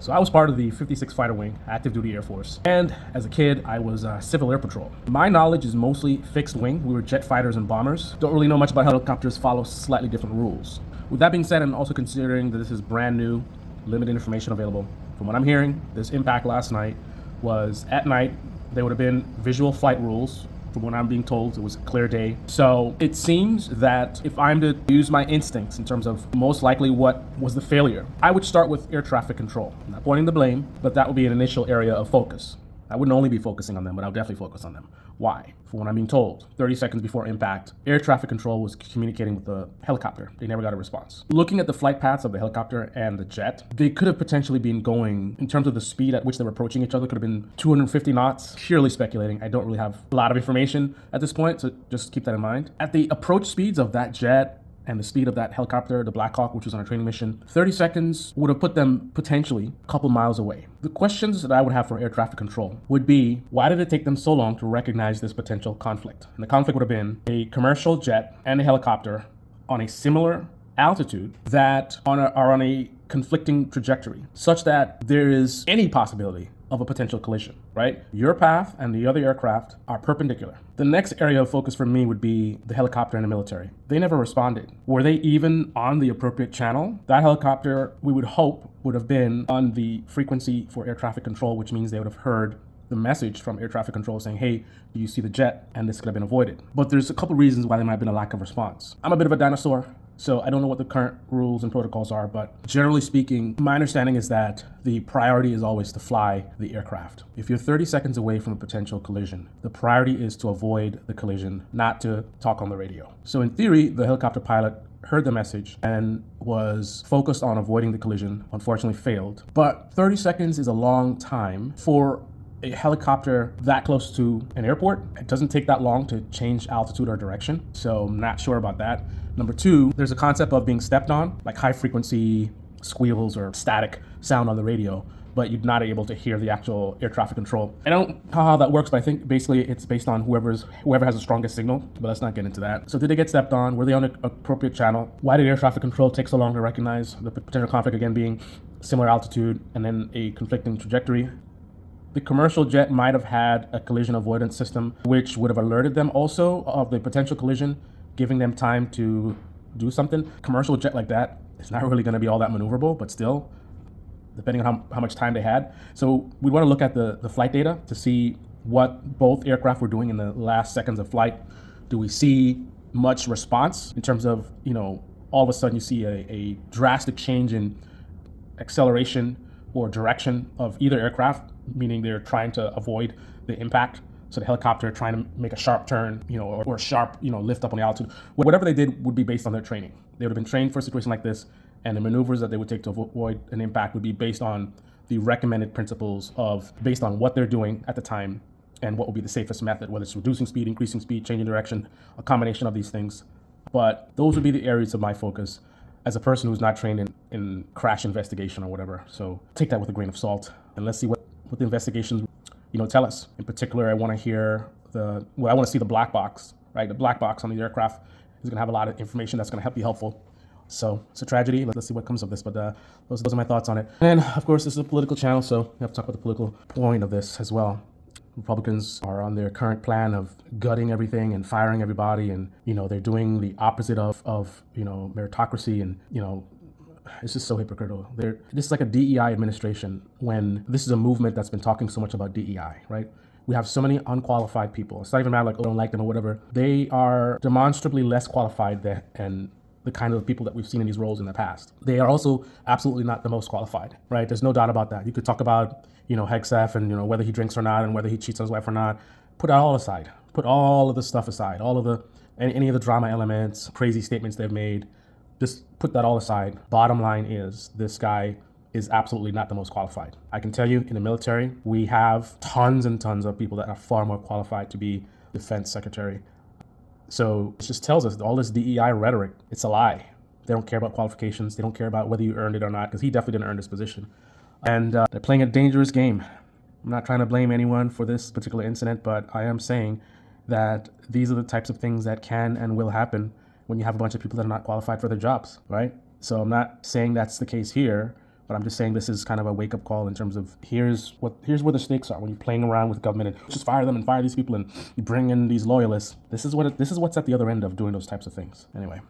So I was part of the 56th Fighter Wing, active duty Air Force. And as a kid, I was Civil Air Patrol. My knowledge is mostly fixed wing. We were jet fighters and bombers. Don't really know much about helicopters, follow slightly different rules. With that being said, and also considering that this is brand new, limited information available, from what I'm hearing, this impact last night was at night. There would have been visual flight rules. From what I'm being told, it was a clear day. So it seems that if I'm to use my instincts in terms of most likely what was the failure, I would start with air traffic control. I'm not pointing the blame, but that would be an initial area of focus. I wouldn't only be focusing on them, but I'll definitely focus on them. Why? From what I'm being told, 30 seconds before impact, air traffic control was communicating with the helicopter. They never got a response. Looking at the flight paths of the helicopter and the jet, they could have potentially been going, in terms of the speed at which they were approaching each other, could have been 250 knots. Purely speculating. I don't really have a lot of information at this point, so just keep that in mind. At the approach speeds of that jet, and the speed of that helicopter, the Black Hawk, which was on a training mission, 30 seconds would have put them potentially a couple miles away. The questions that I would have for air traffic control would be, why did it take them so long to recognize this potential conflict? And the conflict would have been a commercial jet and a helicopter on a similar altitude that are on a conflicting trajectory, such that there is any possibility of a potential collision, right? Your path and the other aircraft are perpendicular. The next area of focus for me would be the helicopter and the military. They never responded. Were they even on the appropriate channel? That helicopter, we would hope, would have been on the frequency for air traffic control, which means they would have heard the message from air traffic control saying, hey, do you see the jet? And this could have been avoided. But there's a couple reasons why there might have been a lack of response. I'm a bit of a dinosaur, so I don't know what the current rules and protocols are, but generally speaking, my understanding is that the priority is always to fly the aircraft. If you're 30 seconds away from a potential collision, the priority is to avoid the collision, not to talk on the radio. So in theory, the helicopter pilot heard the message and was focused on avoiding the collision, unfortunately failed. But 30 seconds is a long time for a helicopter that close to an airport. It doesn't take that long to change altitude or direction, so I'm not sure about that. Number two, there's a concept of being stepped on, like high frequency squeals or static sound on the radio, but you're not able to hear the actual air traffic control. I don't know how that works, but I think basically it's based on whoever has the strongest signal, but let's not get into that. So did they get stepped on? Were they on an appropriate channel? Why did air traffic control take so long to recognize the potential conflict, again being similar altitude and then a conflicting trajectory? The commercial jet might have had a collision avoidance system, which would have alerted them also of the potential collision, giving them time to do something. Commercial jet like that is not really going to be all that maneuverable, but still, depending on how much time they had. So we want to look at the flight data to see what both aircraft were doing in the last seconds of flight. Do we see much response in terms of, all of a sudden you see a drastic change in acceleration or direction of either aircraft, meaning they're trying to avoid the impact. So the helicopter trying to make a sharp turn, or a sharp, lift up on the altitude. Whatever they did would be based on their training. They would have been trained for a situation like this, and the maneuvers that they would take to avoid an impact would be based on the recommended principles based on what they're doing at the time and what would be the safest method, whether it's reducing speed, increasing speed, changing direction, a combination of these things. But those would be the areas of my focus as a person who's not trained in crash investigation or whatever. So take that with a grain of salt, and let's see what the investigations tell us. In particular, I want to hear I want to see the black box, right? The black box on the aircraft is going to have a lot of information that's going to be helpful. So it's a tragedy. Let's see what comes of this. But those are my thoughts on it. And of course, this is a political channel, so we have to talk about the political point of this as well. Republicans are on their current plan of gutting everything and firing everybody, and they're doing the opposite of meritocracy, and it's just so hypocritical. This is like a DEI administration when this is a movement that's been talking so much about DEI, right? We have so many unqualified people. It's not even a matter like, I don't like them or whatever. They are demonstrably less qualified than the kind of people that we've seen in these roles in the past. They are also absolutely not the most qualified, right? There's no doubt about that. You could talk about, Hegseth and, whether he drinks or not and whether he cheats on his wife or not. Put that all aside. Put all of the stuff aside. Any of the drama elements, crazy statements they've made. Just put that all aside. Bottom line is, this guy is absolutely not the most qualified. I can tell you, in the military, we have tons and tons of people that are far more qualified to be defense secretary. So it just tells us that all this DEI rhetoric, it's a lie. They don't care about qualifications. They don't care about whether you earned it or not, because he definitely didn't earn this position. And they're playing a dangerous game. I'm not trying to blame anyone for this particular incident, but I am saying that these are the types of things that can and will happen when you have a bunch of people that are not qualified for their jobs, right? So I'm not saying that's the case here, But I'm just saying this is kind of a wake-up call in terms of here's where the stakes are when you're playing around with government and just fire them and fire these people and you bring in these loyalists. This is what's at the other end of doing those types of things. Anyway.